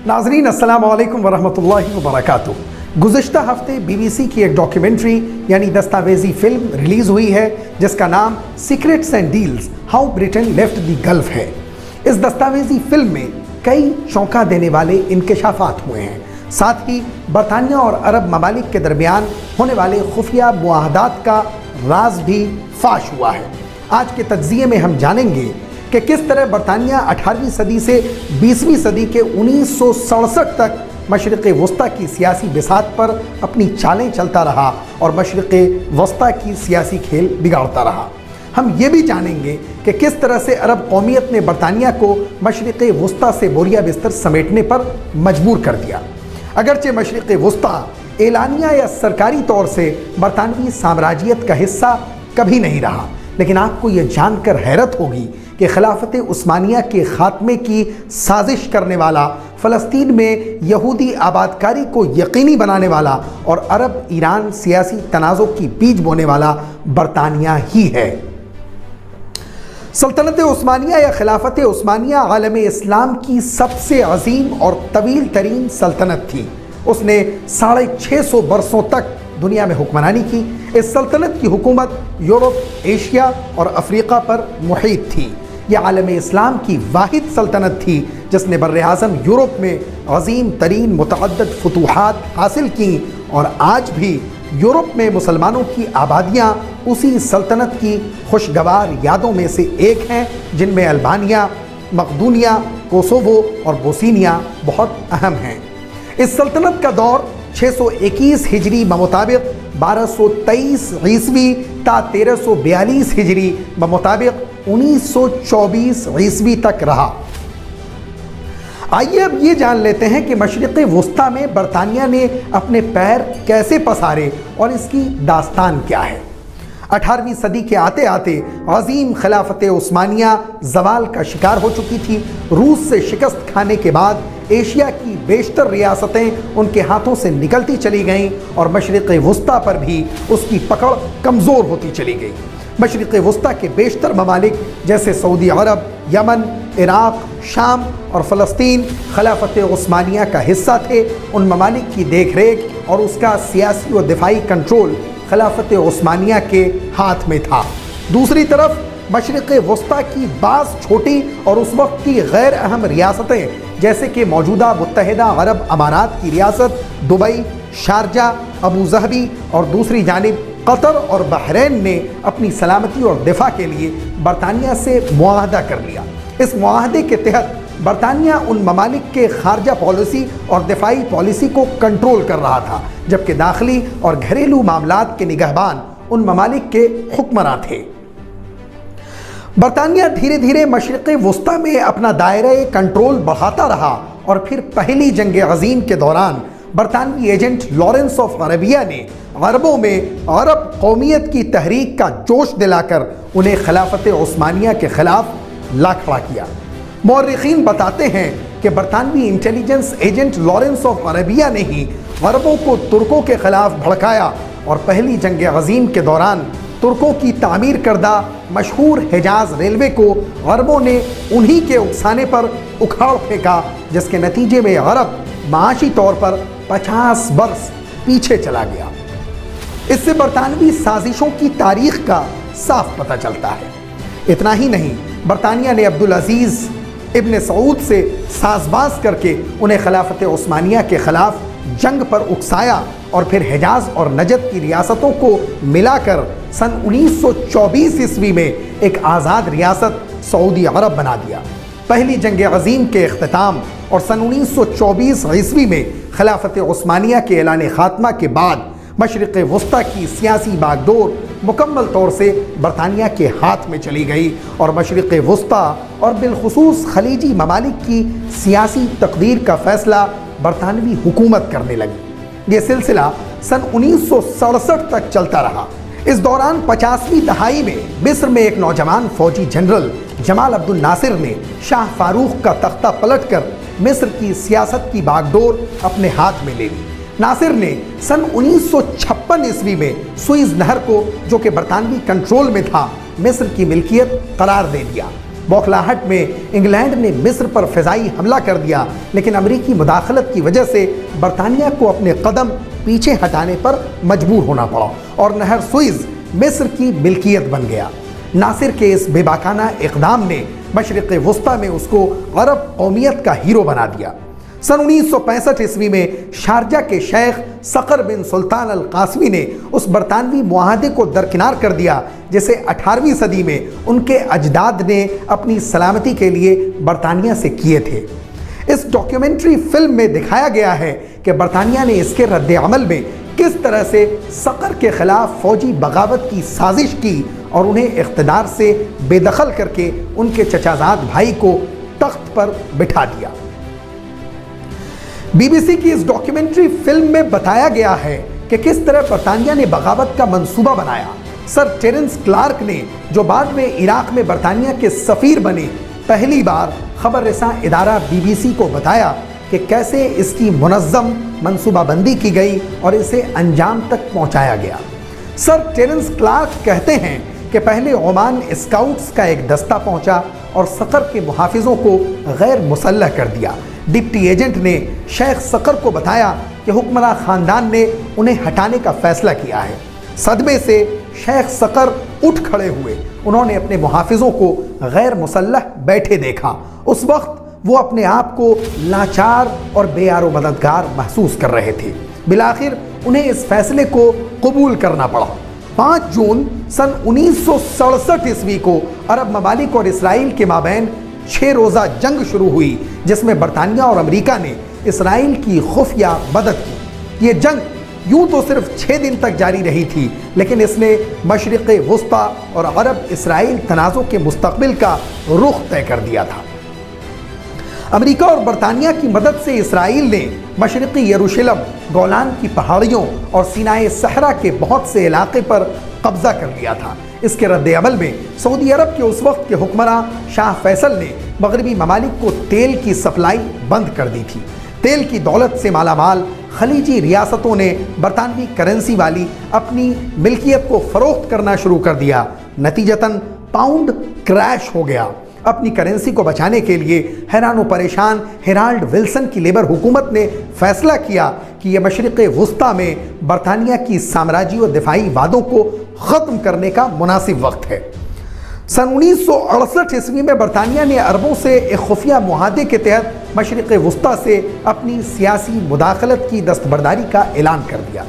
नाज़रीन अस्सलाम वालेकुम वरहमतुल्लाहि वबरकातुह। गुज़िश्ता हफ्ते BBC की एक डॉक्यूमेंट्री यानी दस्तावेज़ी फिल्म रिलीज़ हुई है जिसका नाम secrets and deals how Britain left the gulf है। इस दस्तावेज़ी फिल्म में कई चौंका देने वाले इंकशाफात हुए हैं, साथ ही बरतानिया और अरब ममालिक के दरमियान होने वाले खुफिया मुआहदात का राज भी फाश हुआ है। आज के तज्ज़िये में हम जानेंगे कि किस तरह बरतानिया 18वीं सदी से 20वीं सदी के 1967 तक मशरिक़ वस्ता की सियासी बिसात पर अपनी चालें चलता रहा और मशरिक़ वस्ता की सियासी खेल बिगाड़ता रहा। हम ये भी जानेंगे कि किस तरह से अरब कौमियत ने बरतानिया को मशरिक़ वस्ता से बोरिया बिस्तर समेटने पर मजबूर कर दिया। अगरचे मशरिक़ वस्ता एलानिया या सरकारी तौर से बरतानवी साम्राज्यत का हिस्सा कभी नहीं रहा, लेकिन आपको ये जानकर हैरत होगी कि खिलाफत उस्मानिया के ख़ात्मे की साजिश करने वाला, फ़लस्तीन में यहूदी आबादकारी को यकीनी बनाने वाला और अरब ईरान सियासी तनाज़ो की बीज बोने वाला बरतानिया ही है। सल्तनत उस्मानिया या खिलाफत उस्मानिया आलम इस्लाम की सबसे अजीम और तवील तरीन सल्तनत थी। उसने 650 बरसों तक दुनिया में हुक्मरानी की। इस सल्तनत की हुकूमत यूरोप, एशिया और अफ्रीका पर मुहीत थी। यह आलम इस्लाम की वाहिद सल्तनत थी जिसने बर्र आज़म यूरोप में अजीम तरीन मुतअद्दिद फुतूहात हासिल की और आज भी यूरोप में मुसलमानों की आबादियाँ उसी सल्तनत की खुशगवार यादों में से एक हैं, जिनमें अल्बानिया, मकदूनिया, कोसोवो और बोस्निया बहुत अहम हैं। इस सल्तनत का दौर 621 हिजरी बमुताबिक 1223 ईस्वी ता 1342 हिजरी बमुताबिक 1924 ईस्वी तक रहा। आइए अब ये जान लेते हैं कि मशरिक़ वस्ता में बरतानिया ने अपने पैर कैसे पसारे और इसकी दास्तान क्या है। 18वीं सदी के आते आते अजीम खिलाफत उस्मानिया ज़वाल का शिकार हो चुकी थी। रूस से शिकस्त खाने के बाद एशिया की बेशतर रियासतें उनके हाथों से निकलती चली गईं और मशरिक़ वस्ता पर भी उसकी पकड़ कमज़ोर होती चली गई। मशरिक़ वस्ता के बेशतर ममालिक जैसे सऊदी अरब, यमन, इराक़, शाम और फ़लस्तीन खिलाफत उस्मानिया का हिस्सा थे। उन ममालिक की देख रेख और उसका सियासी व दिफाई कंट्रोल खिलाफत उस्मानिया के हाथ में था। दूसरी तरफ मशरिक़ वस्ता की बाज़ छोटी और उस वक्त की गैर अहम रियासतें जैसे कि मौजूदा मुत्तहिदा अरब अमारात की रियासत दुबई, शारजा, अबू ज़हबी और दूसरी जानिब कतर और बहरैन ने अपनी सलामती और दिफा के लिए बरतानिया से मुआहदा कर लिया। इस मुआहदे के तहत बरतानिया उन ममालिक के खारजा पॉलिसी और दिफाई पॉलिसी को कंट्रोल कर रहा था, जबकि दाखिली और घरेलू मामलात के निगहबान उन ममालिक के हुक्मरान थे। बरतानिया धीरे धीरे मशरिक़ वस्ता में अपना दायरे कंट्रोल बढ़ाता रहा और फिर पहली जंग अज़ीम के दौरान बरतानवी एजेंट लॉरेंस ऑफ अरबिया ने अरबों में अरब कौमियत की तहरीक का जोश दिलाकर उन्हें खिलाफत उस्मानिया के ख़िलाफ़ ला खड़ा किया। मौर्रिखीन बताते हैं कि बरतानवी intelligence agent Lawrence of Arabia ने ही अरबों को तुर्कों के ख़िलाफ़ भड़काया और पहली जंग अज़ीम के दौरान तुर्कों की तामीर करदा मशहूर हिजाज रेलवे को अरबों ने उन्हीं के उकसाने पर उखाड़ फेंका, जिसके नतीजे में अरब माशी तौर पर 50 बरस पीछे चला गया। इससे बरतानवी साजिशों की तारीख का साफ पता चलता है। इतना ही नहीं, बरतानिया ने अब्दुल अजीज़ इब्न सऊद से साजबाज करके उन्हें खिलाफत उस्मानिया के ख़िलाफ़ जंग पर उकसाया और फिर हिजाज और नजद की रियासतों को मिलाकर सन 1924 ईस्वी में एक आज़ाद रियासत सऊदी अरब बना दिया। पहली जंग अज़ीम के इख्तिताम और सन 1924 ईस्वी में खिलाफत उस्मानिया के ऐलान ख़ात्मा के बाद मशरिक़ वस्ता की सियासी बागडोर मुकम्मल तौर से बरतानिया के हाथ में चली गई और मशरिक़ वस्ता और बिलखुसूस खलीजी ममालिक की सियासी तकदीर का फ़ैसला बरतानवी हुकूमत करने लगी। ये सिलसिला सन 1967 तक चलता रहा। इस दौरान 50वीं दहाई में मिस्र में एक नौजवान फौजी जनरल जमाल अब्दुल नासिर ने शाह फारूक का तख्ता पलटकर मिस्र की सियासत की बागडोर अपने हाथ में ले ली। नासिर ने सन 1956 ईस्वी में सुइज नहर को, जो कि बरतानवी कंट्रोल में था, मिस्र की मिल्कियत करार दे दिया। बौखलाहट में इंग्लैंड ने मिस्र पर फ़िज़ाई हमला कर दिया, लेकिन अमरीकी मुदाखलत की वजह से बरतानिया को अपने कदम पीछे हटाने पर मजबूर होना पड़ा और नहर सुइज़ मिस्र की मिल्कियत बन गया। नासिर के इस बेबाकाना इक़दाम ने मशरिक़ वुस्ता में उसको अरब कौमियत का हीरो बना दिया। सन 1965 ईस्वी में शारजा के शेख सकर बिन सुल्तान अल कासमी ने उस बरतानवी मुआहदे को दरकिनार कर दिया जिसे 18वीं सदी में उनके अजदाद ने अपनी सलामती के लिए बरतानिया से किए थे। इस डॉक्यूमेंट्री फिल्म में दिखाया गया है कि बरतानिया ने इसके रद्द-ए-अमल में किस तरह से सकर के खिलाफ फौजी बगावत की साजिश की और उन्हें इख्तिदार से बेदखल करके उनके चचाजाद भाई को तख्त पर बिठा दिया। बीबीसी की इस डॉक्यूमेंट्री फिल्म में बताया गया है कि किस तरह बरतानिया ने बगावत का मंसूबा बनाया। सर टेरेंस क्लार्क ने, जो बाद में इराक में बरतानिया के सफ़ीर बने, पहली बार खबर रसां इदारा बीबीसी को बताया कि कैसे इसकी मुनज़्ज़म मंसूबाबंदी की गई और इसे अंजाम तक पहुंचाया गया। सर टेरेंस क्लार्क कहते हैं कि पहले ओमान स्काउट्स का एक दस्ता पहुंचा और सकर के मुहाफिजों को गैर मुसल्लह कर दिया। डिप्टी एजेंट ने शेख सकर को बताया कि हुक्मरान ख़ानदान ने उन्हें हटाने का फैसला किया है। सदमे से शेख सकर उठ खड़े हुए। उन्होंने अपने मुहाफिजों को गैर मुसल्लह बैठे देखा। उस वक्त वो अपने आप को लाचार और बेयारो मददगार महसूस कर रहे थे। बिलाखिर उन्हें इस फैसले को कबूल करना पड़ा। 5 जून सन 1967 ईस्वी को अरब ममालिक और इसराइल के माबैन 6 रोज़ा जंग शुरू हुई, जिसमें बरतानिया और अमेरिका ने इसराइल की खुफिया मदद की। ये जंग यूं तो सिर्फ 6 दिन तक जारी रही थी, लेकिन इसने मशरिक़ वुस्ता और अरब इसराइल तनाज़ुर के मुस्तक़बिल का रुख तय कर दिया था। अमेरिका और बरतानिया की मदद से इसराइल ने मशरिक़ी यरूशलेम, गोलान की पहाड़ियों और सीनाए सहरा के बहुत से इलाके पर कब्जा कर लिया था। इसके रद्द-ए-अमल में सऊदी अरब के उस वक्त के हुक्मरान शाह फैसल ने मगरबी ममालिक को तेल की सप्लाई बंद कर दी थी। तेल की दौलत से मालामाल खलीजी रियासतों ने बरतानवी करेंसी वाली अपनी मिल्कियत को फ़रोख्त करना शुरू कर दिया। नतीजतन पाउंड क्रैश हो गया। अपनी करेंसी को बचाने के लिए हैरान व परेशान हेराल्ड विल्सन की लेबर हुकूमत ने फैसला किया कि यह मशरिक़ वुस्ता में बरतानिया की साम्राज्य और दिफाई वादों को ख़त्म करने का मुनासिब वक्त है। सन 1968 ईस्वी में बरतानिया ने अरबों से एक खुफिया मुआहदे के तहत मशरिक़ वुस्ता से अपनी सियासी मुदाखलत की दस्तबरदारी का ऐलान कर दिया।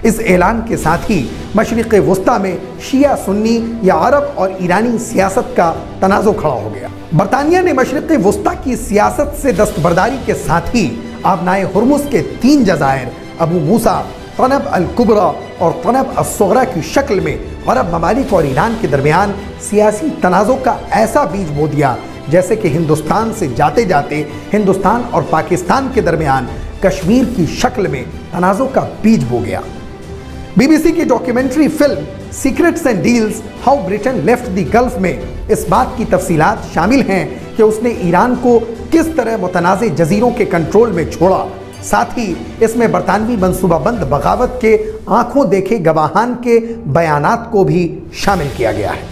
इस ऐलान के साथ ही मशरिक़ वुस्ता में शिया सुन्नी या अरब और ईरानी सियासत का तनाज़ो खड़ा हो गया। बरतानिया ने मशरिक़ वुस्ता की सियासत से दस्तबरदारी के साथ ही आबनाए हुर्मुज़ के 3 जज़ायर अबू मूसा, तनब अल कुबरा और तनब अस-सुग़रा की शक्ल में अरब ममालिक और ईरान के दरमियान सियासी तनाज़ो का ऐसा बीज बो दिया जैसे कि हिंदुस्तान से जाते जाते हिंदुस्तान और पाकिस्तान के दरमियान कश्मीर की शक्ल में तनाज़ो का बीज बो गया। बीबीसी की documentary film secrets and deals how Britain left the gulf में इस बात की तफसीलात शामिल हैं कि उसने ईरान को किस तरह मुतनाज़े जजीरों के कंट्रोल में छोड़ा। साथ ही इसमें बरतानवी मंसूबाबंद बगावत के आंखों देखे गवाहान के बयानात को भी शामिल किया गया है।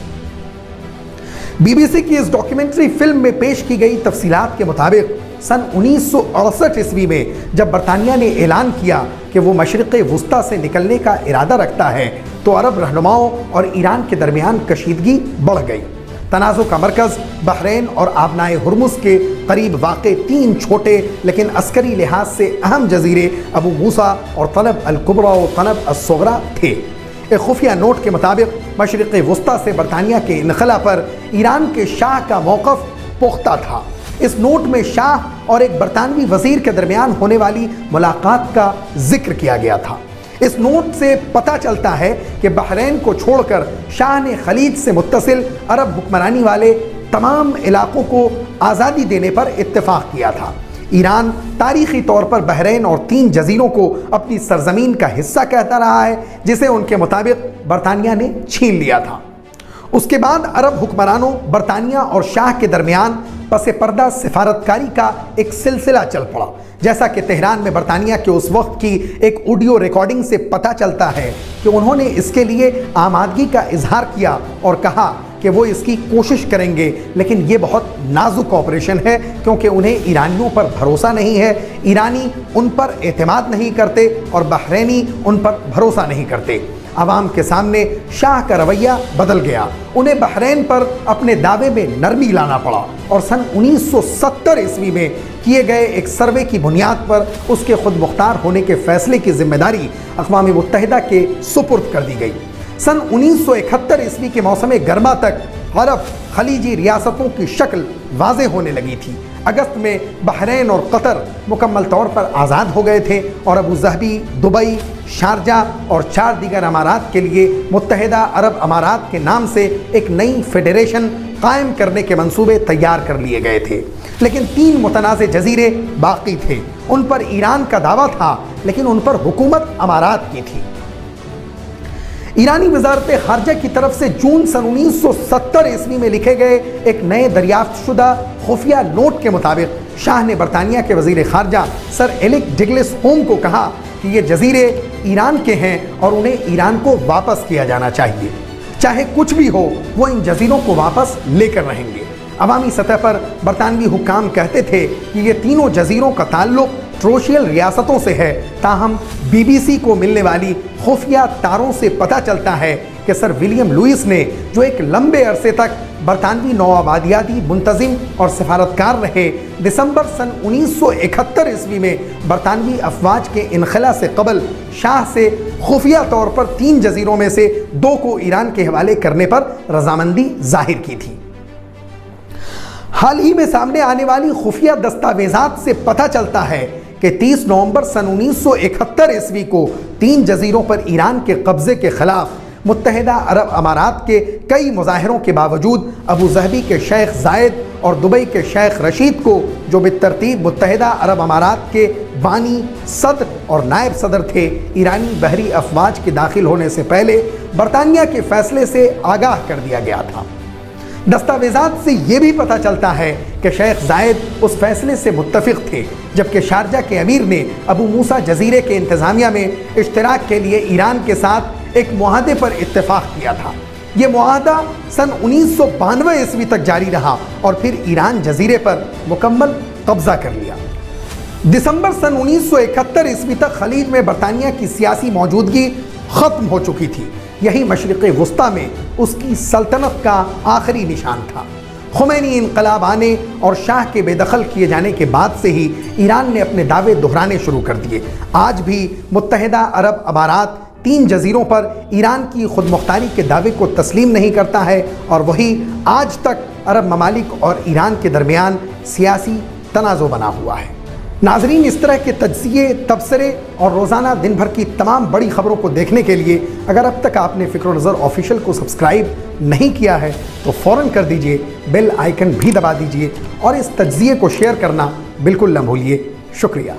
बीबीसी की इस डॉक्यूमेंट्री फिल्म में पेश की गई तफसीलात के मुताबिक सन 1968 ईस्वी में जब बरतानिया ने ऐलान किया कि वो मशरिक़ वुस्ता से निकलने का इरादा रखता है, तो अरब रहनुमाओं और ईरान के दरमियान कशीदगी बढ़ गई। तनाज़ो का मरकज़ बहरैन और आबनाए हुर्मुज़ के करीब वाक़े 3 छोटे लेकिन अस्करी लिहाज से अहम जजीरे अबू मूसा और तनब अल कुबरा और तनब अस-सुग़रा थे। एक खुफिया नोट के मुताबिक मशरिक़ वुस्ता से बरतानिया के इनखला पर ईरान के शाह का मौक़िफ़ पुख्ता था। इस नोट में शाह और एक बरतानवी वज़ीर के दरमियान होने वाली मुलाकात का जिक्र किया गया था। इस नोट से पता चलता है कि बहरैन को छोड़कर शाह ने खलीज से मुत्तसिल अरब हुक्मरानी वाले तमाम इलाकों को आज़ादी देने पर इत्तेफाक किया था। ईरान तारीख़ी तौर पर बहरैन और 3 जजीरों को अपनी सरजमीन का हिस्सा कहता रहा है, जिसे उनके मुताबिक बरतानिया ने छीन लिया था। उसके बाद अरब हुक्मरानों, बरतानिया और शाह के दरमियान पसे पर्दा सिफारतकारी का एक सिलसिला चल पड़ा। जैसा कि तेहरान में बरतानिया के उस वक्त की एक ऑडियो रिकॉर्डिंग से पता चलता है कि उन्होंने इसके लिए आमादगी का इजहार किया और कहा کہ وہ اس کی کوشش کریں گے، لیکن یہ بہت نازک آپریشن ہے کیونکہ انہیں ایرانیوں پر بھروسہ نہیں ہے، ایرانی ان پر اعتماد نہیں کرتے اور بحرینی ان پر بھروسہ نہیں کرتے۔ عوام کے سامنے شاہ کا رویہ بدل گیا، انہیں بحرین پر اپنے دعوے میں نرمی لانا پڑا اور سن 1970 عیسوی میں کیے گئے ایک سروے کی بنیاد پر اس کے خود مختار ہونے کے فیصلے کی ذمہ داری اقوام متحدہ کے سپرد کر دی گئی۔ سن 1971 عیسوی کے موسم گرما تک عرب خلیجی ریاستوں کی شکل واضح ہونے لگی تھی۔ اگست میں بحرین اور قطر مکمل طور پر آزاد ہو گئے تھے اور ابو ظہبی، دبئی، شارجہ اور 4 دیگر امارات کے لیے متحدہ عرب امارات کے نام سے ایک نئی فیڈریشن قائم کرنے کے منصوبے تیار کر لیے گئے تھے، لیکن 3 متنازع جزیرے باقی تھے۔ ان پر ایران کا دعویٰ تھا لیکن ان پر حکومت امارات کی تھی۔ ایرانی وزارت خارجہ کی طرف سے جون سن 1970 عیسوی میں لکھے گئے ایک نئے دریافت شدہ خفیہ نوٹ کے مطابق شاہ نے برطانیہ کے وزیر خارجہ سر ایلک ڈگلس ہوم کو کہا کہ یہ جزیرے ایران کے ہیں اور انہیں ایران کو واپس کیا جانا چاہیے، چاہے کچھ بھی ہو وہ ان جزیروں کو واپس لے کر رہیں گے۔ عوامی سطح پر برطانوی حکام کہتے تھے کہ یہ تینوں جزیروں کا تعلق ٹروشیل ریاستوں سے ہے، تاہم بی بی سی کو ملنے والی خفیہ تاروں سے پتہ چلتا ہے کہ سر ولیم لوئس نے، جو ایک لمبے عرصے تک برطانوی نوآبادیاتی منتظم اور سفارتکار رہے، دسمبر سن 1971 عیسوی میں برطانوی افواج کے انخلا سے قبل شاہ سے خفیہ طور پر 3 جزیروں میں سے 2 کو ایران کے حوالے کرنے پر رضامندی ظاہر کی تھی۔ حال ہی میں سامنے آنے والی خفیہ دستاویزات سے پتہ چلتا ہے کہ 30 نومبر سن 1971 عیسوی کو 3 جزیروں پر ایران کے قبضے کے خلاف متحدہ عرب امارات کے کئی مظاہروں کے باوجود ابو ظہبی کے شیخ زائد اور دبئی کے شیخ رشید کو، جو بالترتیب متحدہ عرب امارات کے بانی، صدر اور نائب صدر تھے، ایرانی بحری افواج کے داخل ہونے سے پہلے برطانیہ کے فیصلے سے آگاہ کر دیا گیا تھا۔ دستاویزات سے یہ بھی پتہ چلتا ہے کہ شیخ زائد اس فیصلے سے متفق تھے، جبکہ شارجہ کے امیر نے ابو موسیٰ جزیرے کے انتظامیہ میں اشتراک کے لیے ایران کے ساتھ ایک معاہدے پر اتفاق کیا تھا۔ یہ معاہدہ سن 1992 عیسوی تک جاری رہا اور پھر ایران جزیرے پر مکمل قبضہ کر لیا۔ دسمبر سن 1971 عیسوی تک خلیج میں برطانیہ کی سیاسی موجودگی ختم ہو چکی تھی۔ یہی مشرق وسطیٰ میں اس کی سلطنت کا آخری نشان تھا۔ خمینی انقلاب آنے اور شاہ کے بے دخل کیے جانے کے بعد سے ہی ایران نے اپنے دعوے دہرانے شروع کر دیے۔ آج بھی متحدہ عرب امارات 3 جزیروں پر ایران کی خود مختاری کے دعوے کو تسلیم نہیں کرتا ہے اور وہی آج تک عرب ممالک اور ایران کے درمیان سیاسی تنازع بنا ہوا ہے۔ ناظرین، اس طرح کے تجزیے، تبصرے اور روزانہ دن بھر کی تمام بڑی خبروں کو دیکھنے کے لیے اگر اب تک آپ نے فکر و نظر آفیشیل کو سبسکرائب نہیں کیا ہے تو فوراً کر دیجئے، بیل آئیکن بھی دبا دیجئے اور اس تجزیے کو شیئر کرنا بالکل نہ بھولیے۔ شکریہ۔